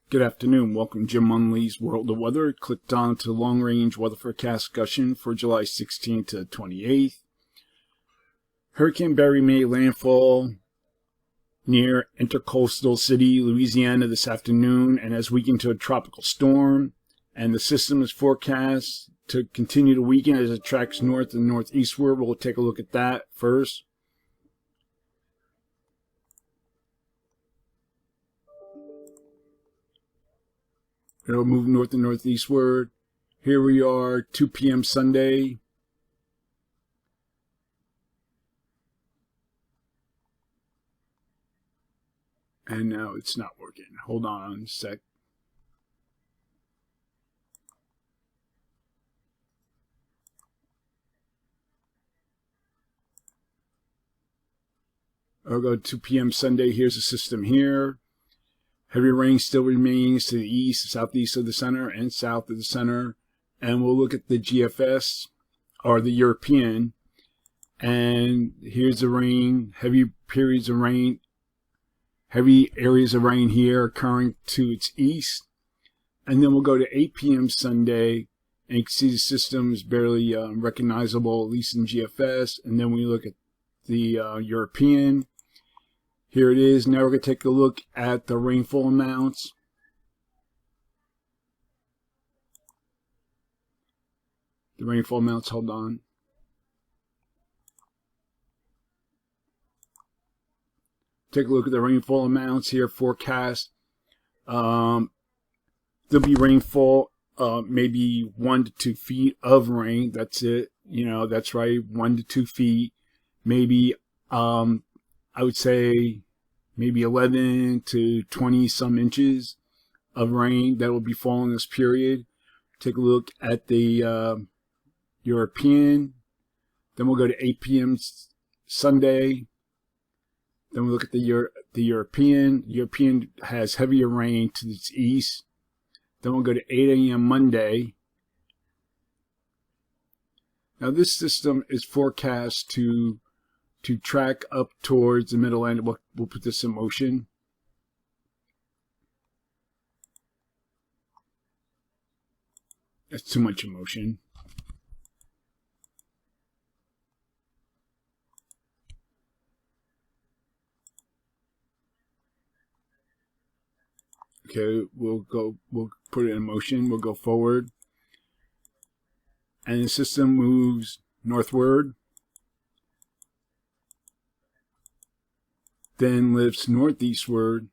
Good afternoon. Welcome to Jim Munley's World of Weather. Clicked on to long-range weather forecast discussion for July 16th to 28th. Hurricane Barry made landfall near Intercoastal City, Louisiana this afternoon and has weakened to a tropical storm. And the system is forecast to continue to weaken as it tracks north and northeastward. We'll take a look at that first. It'll move north and northeastward. Here we are, 2 p.m. Sunday. And now it's not working. Hold on a sec. I'll go 2 p.m. Sunday. Here's the system here. Heavy rain still remains to the east, southeast of the center, and south of the center. And we'll look at the GFS, or the European. And here's the rain, heavy periods of rain, heavy areas of rain here occurring to its east. And then we'll go to 8 p.m. Sunday, and you can see the system is barely recognizable, at least in GFS. And then we look at the European. Here it is. Now we're going to take a look at the rainfall amounts. The rainfall amounts, hold on. Take a look at the rainfall amounts here, forecast. There'll be rainfall, maybe 1 to 2 feet of rain. That's it. You know, that's right, 1 to 2 feet. Maybe, I would say maybe 11 to 20 some inches of rain that will be falling this period. Take a look at the European. Then we'll go to 8 p.m. Sunday. Then we'll look at the European. European has heavier rain to its east. Then we'll go to 8 a.m. Monday. Now this system is forecast to track up towards the middle end. We'll put this in motion. That's too much emotion. Okay, we'll put it in motion. We'll go forward. And the system moves northward. Then lifts northeastward,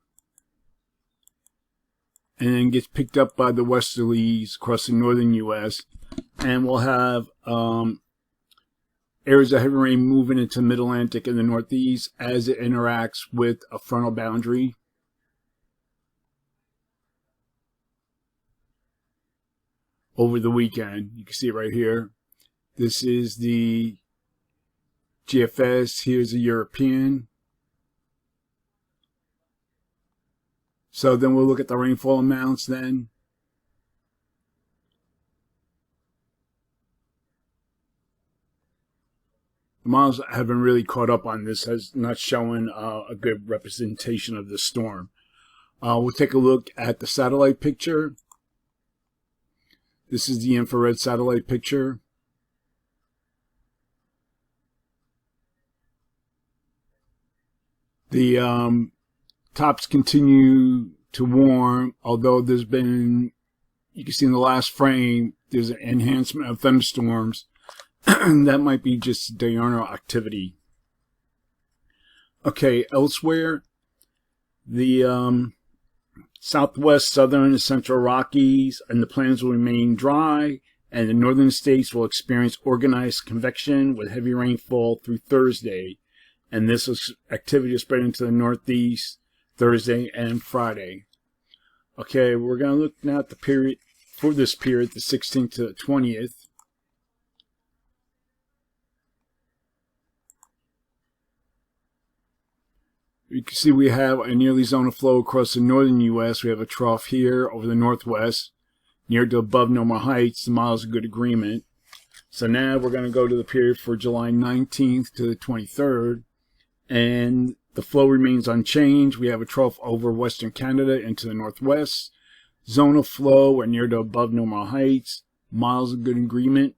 and then gets picked up by the westerlies across the northern U.S. And we'll have areas of heavy rain moving into the mid-Atlantic and the northeast as it interacts with a frontal boundary. Over the weekend, you can see it right here. This is the GFS. Here's the European. So then we'll look at the rainfall amounts then. The models haven't really caught up on this, as not showing a good representation of the storm. We'll take a look at the satellite picture. This is the infrared satellite picture. The tops continue to warm, although there's been, you can see in the last frame, there's an enhancement of thunderstorms. That might be just diurnal activity. Okay, elsewhere, the southwest, southern, and central Rockies and the plains will remain dry, and the northern states will experience organized convection with heavy rainfall through Thursday. And this activity is spreading to the northeast Thursday and Friday. Okay, we're going to look now at the period, for this period, the 16th to the 20th. You can see we have a nearly zone of flow across the northern U.S. We have a trough here over the northwest, near to above normal heights. The models are good agreement. So now we're going to go to the period for July 19th to the 23rd. And the flow remains unchanged. We have a trough over western Canada into the northwest. Zone of flow or near to above normal heights. Models of good agreement.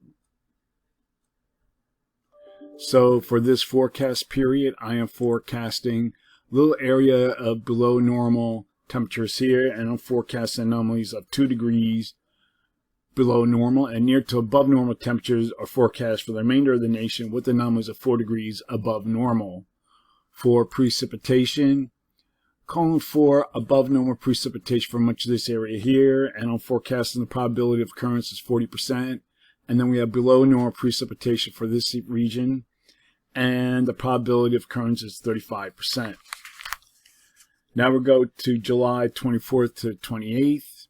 So for this forecast period, I am forecasting a little area of below normal temperatures here, and I'm forecasting anomalies of 2 degrees below normal, and near to above normal temperatures are forecast for the remainder of the nation with anomalies of 4 degrees above normal. For precipitation, calling for above normal precipitation for much of this area here, and I'm forecasting the probability of occurrence is 40%. And then we have below normal precipitation for this region, and the probability of occurrence is 35%. Now we'll go to July 24th to 28th.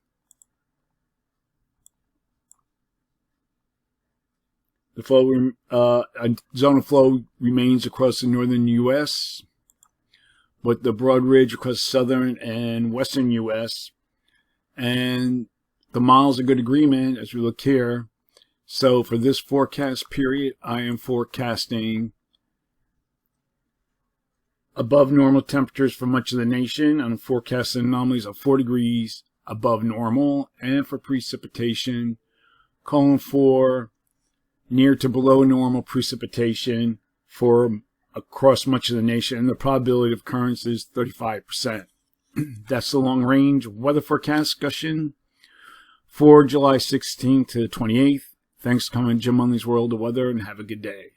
The flow, a zone of flow remains across the northern U.S., with the broad ridge across southern and western U.S. And the models are good agreement as we look here. So for this forecast period, I am forecasting above normal temperatures for much of the nation. I'm forecasting anomalies of 4 degrees above normal. And for precipitation, calling for near to below normal precipitation for across much of the nation, and the probability of occurrence is 35%. That's the long range weather forecast discussion for July 16th to 28th. Thanks for coming to Jim Munley's World of Weather, and have a good day.